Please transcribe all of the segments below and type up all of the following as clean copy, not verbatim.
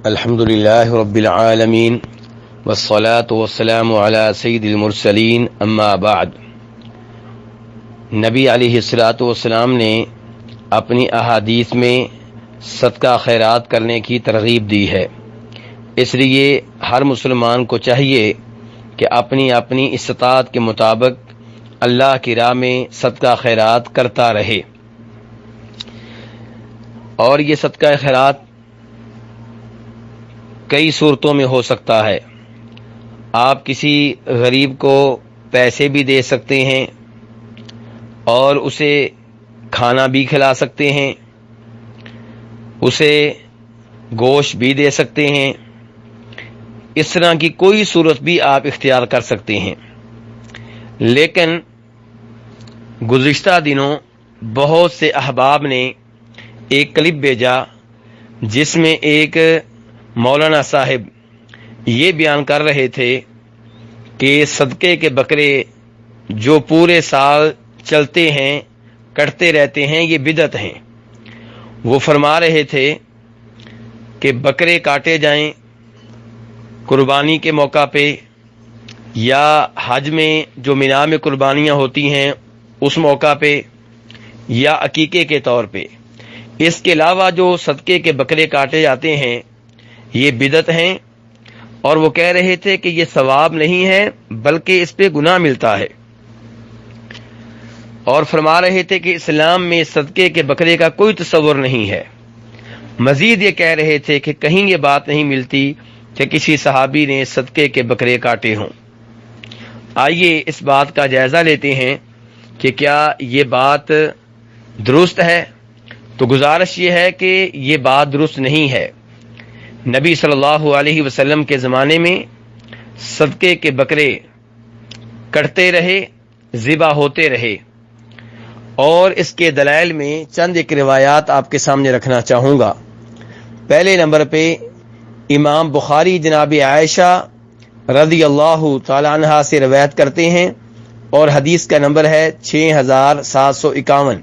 الحمد للہ رب العالمین والصلاة والسلام علی سید المرسلین اما بعد۔ نبی علیہ الصلاۃ والسلام نے اپنی احادیث میں صدقہ خیرات کرنے کی ترغیب دی ہے، اس لیے ہر مسلمان کو چاہیے کہ اپنی اپنی استطاعت کے مطابق اللہ کی راہ میں صدقہ خیرات کرتا رہے۔ اور یہ صدقہ خیرات کئی صورتوں میں ہو سکتا ہے۔ آپ کسی غریب کو پیسے بھی دے سکتے ہیں اور اسے کھانا بھی کھلا سکتے ہیں، اسے گوشت بھی دے سکتے ہیں، اس طرح کی کوئی صورت بھی آپ اختیار کر سکتے ہیں۔ لیکن گزشتہ دنوں بہت سے احباب نے ایک کلپ بھیجا جس میں ایک مولانا صاحب یہ بیان کر رہے تھے کہ صدقے کے بکرے جو پورے سال چلتے ہیں کٹتے رہتے ہیں یہ بدعت ہیں۔ وہ فرما رہے تھے کہ بکرے کاٹے جائیں قربانی کے موقع پہ یا حج میں جو مینا میں قربانیاں ہوتی ہیں اس موقع پہ یا عقیقے کے طور پہ۔ اس کے علاوہ جو صدقے کے بکرے کاٹے جاتے ہیں یہ بدعت ہیں، اور وہ کہہ رہے تھے کہ یہ ثواب نہیں ہے بلکہ اس پہ گناہ ملتا ہے، اور فرما رہے تھے کہ اسلام میں صدقے کے بکرے کا کوئی تصور نہیں ہے۔ مزید یہ کہہ رہے تھے کہ کہیں یہ بات نہیں ملتی کہ کسی صحابی نے صدقے کے بکرے کاٹے ہوں۔ آئیے اس بات کا جائزہ لیتے ہیں کہ کیا یہ بات درست ہے۔ تو گزارش یہ ہے کہ یہ بات درست نہیں ہے۔ نبی صلی اللہ علیہ وسلم کے زمانے میں صدقے کے بکرے کٹتے رہے، ذبح ہوتے رہے، اور اس کے دلائل میں چند ایک روایات آپ کے سامنے رکھنا چاہوں گا۔ پہلے نمبر پہ امام بخاری جناب عائشہ رضی اللہ تعالی عنہا سے روایت کرتے ہیں، اور حدیث کا نمبر ہے 6751۔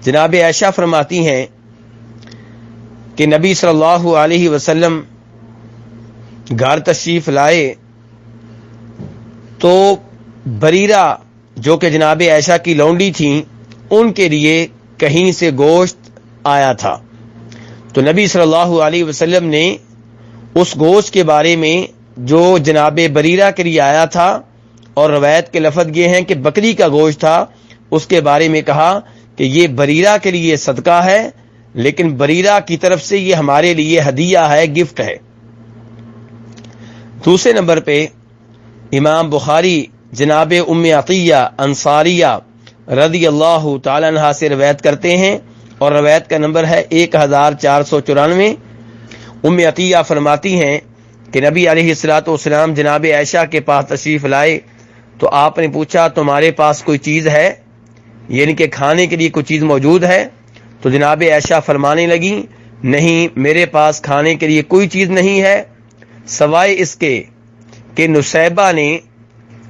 جناب عائشہ فرماتی ہیں کہ نبی صلی اللہ علیہ وسلم گھر تشریف لائے تو بریرہ جو کہ جناب عائشہ کی لونڈی تھیں ان کے لیے کہیں سے گوشت آیا تھا، تو نبی صلی اللہ علیہ وسلم نے اس گوشت کے بارے میں جو جناب بریرہ کے لیے آیا تھا، اور روایت کے لفظ یہ ہیں کہ بکری کا گوشت تھا، اس کے بارے میں کہا کہ یہ بریرہ کے لیے صدقہ ہے، لیکن بریرہ کی طرف سے یہ ہمارے لیے ہدیہ ہے، گفٹ ہے۔ دوسرے نمبر پہ امام بخاری جناب ام عطیہ انصاریہ رضی اللہ تعالی عنہا سے روایت کرتے ہیں، اور روایت کا نمبر ہے 1494۔ ام عطیہ فرماتی ہیں کہ نبی علیہ الصلوۃ والسلام جناب عائشہ کے پاس تشریف لائے تو آپ نے پوچھا تمہارے پاس کوئی چیز ہے، یعنی کہ کھانے کے لیے کوئی چیز موجود ہے؟ تو جناب عائشہ فرمانے لگی نہیں، میرے پاس کھانے کے لیے کوئی چیز نہیں ہے سوائے اس کے کہ نسیبہ نے،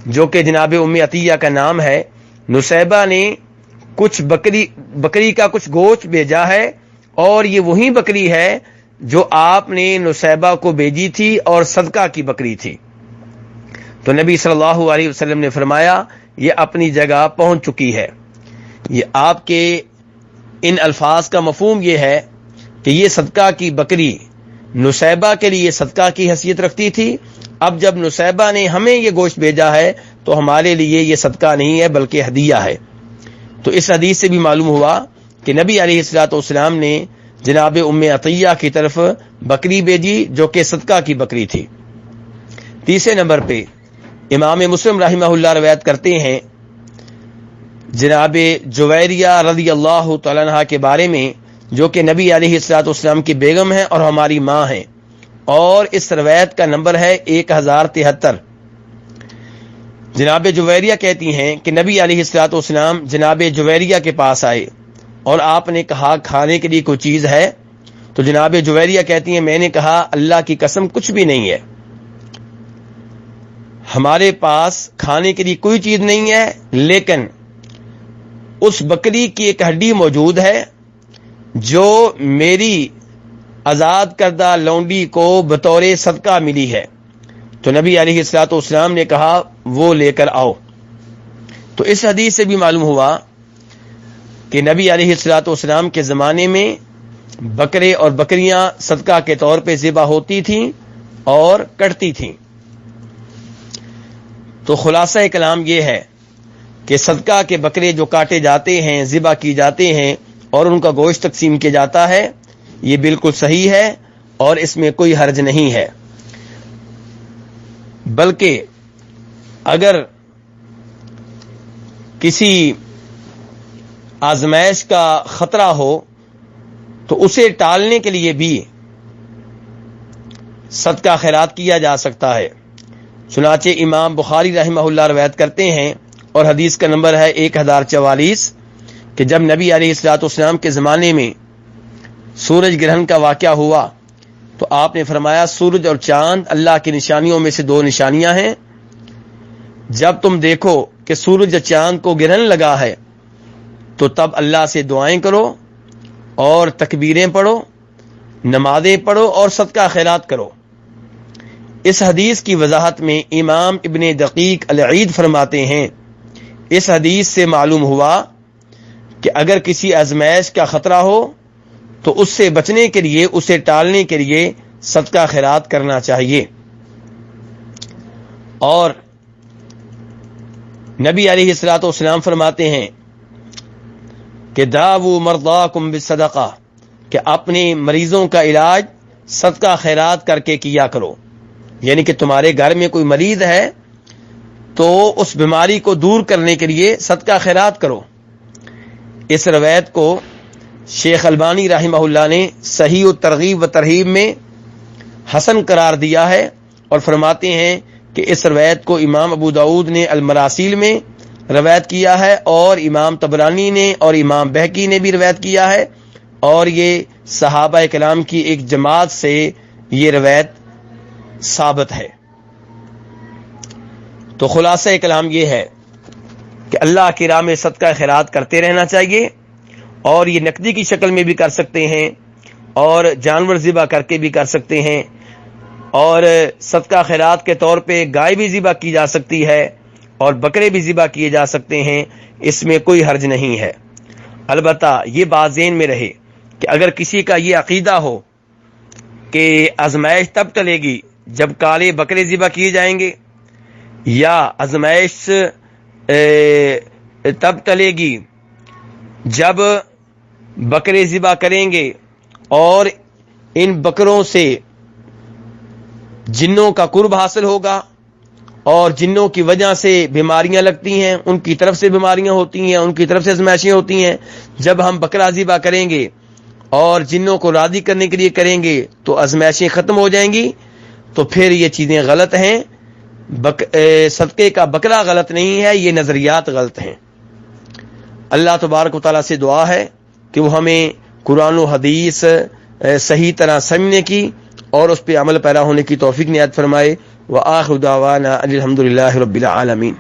جو کہ جناب ام عطیہ کا نام ہے، نسیبہ نے کچھ بکری کا کچھ گوشت بھیجا ہے، اور یہ وہی بکری ہے جو آپ نے نسیبہ کو بھیجی تھی اور صدقہ کی بکری تھی۔ تو نبی صلی اللہ علیہ وسلم نے فرمایا یہ اپنی جگہ پہنچ چکی ہے۔ یہ آپ کے ان الفاظ کا مفہوم یہ ہے کہ یہ صدقہ کی بکری نسیبہ کے لیے صدقہ کی حیثیت رکھتی تھی، اب جب نسیبہ نے ہمیں یہ گوشت بھیجا ہے تو ہمارے لیے یہ صدقہ نہیں ہے بلکہ ہدیہ ہے۔ تو اس حدیث سے بھی معلوم ہوا کہ نبی علیہ الصلوۃ والسلام نے جناب ام عطیہ کی طرف بکری بھیجی جو کہ صدقہ کی بکری تھی۔ تیسرے نمبر پہ امام مسلم رحمہ اللہ روایت کرتے ہیں جناب جویریہ رضی اللہ تعالیٰ عنہ کے بارے میں، جو کہ نبی علیہ الصلوۃ والسلام کی بیگم ہیں اور ہماری ماں ہیں، اور اس روایت کا نمبر ہے 1073۔ جناب جویریہ کہتی ہیں کہ نبی علیہ الصلوۃ والسلام جناب جویریہ کے پاس آئے اور آپ نے کہا کھانے کے لیے کوئی چیز ہے؟ تو جناب جویریہ کہتی ہیں میں نے کہا اللہ کی قسم کچھ بھی نہیں ہے، ہمارے پاس کھانے کے لیے کوئی چیز نہیں ہے، لیکن اس بکری کی ایک ہڈی موجود ہے جو میری آزاد کردہ لونڈی کو بطور صدقہ ملی ہے، تو نبی علیہ الصلوۃ والسلام نے کہا وہ لے کر آؤ۔ تو اس حدیث سے بھی معلوم ہوا کہ نبی علیہ الصلوۃ والسلام کے زمانے میں بکرے اور بکریاں صدقہ کے طور پہ ذبح ہوتی تھیں اور کٹتی تھیں۔ تو خلاصہ کلام یہ ہے کہ صدقہ کے بکرے جو کاٹے جاتے ہیں، ذبح کی جاتے ہیں اور ان کا گوشت تقسیم کیا جاتا ہے، یہ بالکل صحیح ہے اور اس میں کوئی حرج نہیں ہے۔ بلکہ اگر کسی آزمائش کا خطرہ ہو تو اسے ٹالنے کے لیے بھی صدقہ خیرات کیا جا سکتا ہے۔ چنانچہ امام بخاری رحمہ اللہ روایت کرتے ہیں اور حدیث کا نمبر ہے 1044 کہ جب نبی علیہ الصلوۃ والسلام کے زمانے میں سورج گرہن کا واقعہ ہوا تو آپ نے فرمایا سورج اور چاند اللہ کی نشانیوں میں سے 2 نشانیاں ہیں، جب تم دیکھو کہ سورج اور چاند کو گرہن لگا ہے تو تب اللہ سے دعائیں کرو اور تکبیریں پڑھو، نمازیں پڑھو اور صدقہ خیرات کرو۔ اس حدیث کی وضاحت میں امام ابن دقیق العید فرماتے ہیں، اس حدیث سے معلوم ہوا کہ اگر کسی آزمائش کا خطرہ ہو تو اس سے بچنے کے لیے، اسے ٹالنے کے لیے صدقہ خیرات کرنا چاہیے۔ اور نبی علیہ الصلوۃ والسلام فرماتے ہیں کہ داؤ مرضاکم بالصدقہ، کہ اپنے مریضوں کا علاج صدقہ خیرات کر کے کیا کرو، یعنی کہ تمہارے گھر میں کوئی مریض ہے تو اس بیماری کو دور کرنے کے لیے صدقہ خیرات کرو۔ اس روایت کو شیخ البانی رحمہ اللہ نے صحیح الترغیب و ترہیب میں حسن قرار دیا ہے اور فرماتے ہیں کہ اس روایت کو امام ابو داؤد نے المراسیل میں روایت کیا ہے اور امام طبرانی نے اور امام بہقی نے بھی روایت کیا ہے، اور یہ صحابہ کرام کی ایک جماعت سے یہ روایت ثابت ہے۔ تو خلاصہ کلام یہ ہے کہ اللہ کی راہ میں صدقہ خیرات کرتے رہنا چاہیے، اور یہ نقدی کی شکل میں بھی کر سکتے ہیں اور جانور ذبح کر کے بھی کر سکتے ہیں، اور صدقہ خیرات کے طور پہ گائے بھی ذبح کی جا سکتی ہے اور بکرے بھی ذبح کیے جا سکتے ہیں، اس میں کوئی حرج نہیں ہے۔ البتہ یہ بات ذہن میں رہے کہ اگر کسی کا یہ عقیدہ ہو کہ آزمائش تب ٹلے گی جب کالے بکرے ذبح کیے جائیں گے، یا آزمائش تب ٹلے گی جب بکرے ذبح کریں گے اور ان بکروں سے جنوں کا قرب حاصل ہوگا اور جنوں کی وجہ سے بیماریاں لگتی ہیں، ان کی طرف سے بیماریاں ہوتی ہیں، ان کی طرف سے آزمائشیں ہوتی ہیں، جب ہم بکرا ذبح کریں گے اور جنوں کو راضی کرنے کے لیے کریں گے تو آزمائشیں ختم ہو جائیں گی، تو پھر یہ چیزیں غلط ہیں۔ صدقے کا بکرا غلط نہیں ہے، یہ نظریات غلط ہیں۔ اللہ تبارک و تعالیٰ سے دعا ہے کہ وہ ہمیں قرآن و حدیث صحیح طرح سمجھنے کی اور اس پہ عمل پیرا ہونے کی توفیق عنایت فرمائے۔ وآخر دعوانا الحمد للہ رب العالمین۔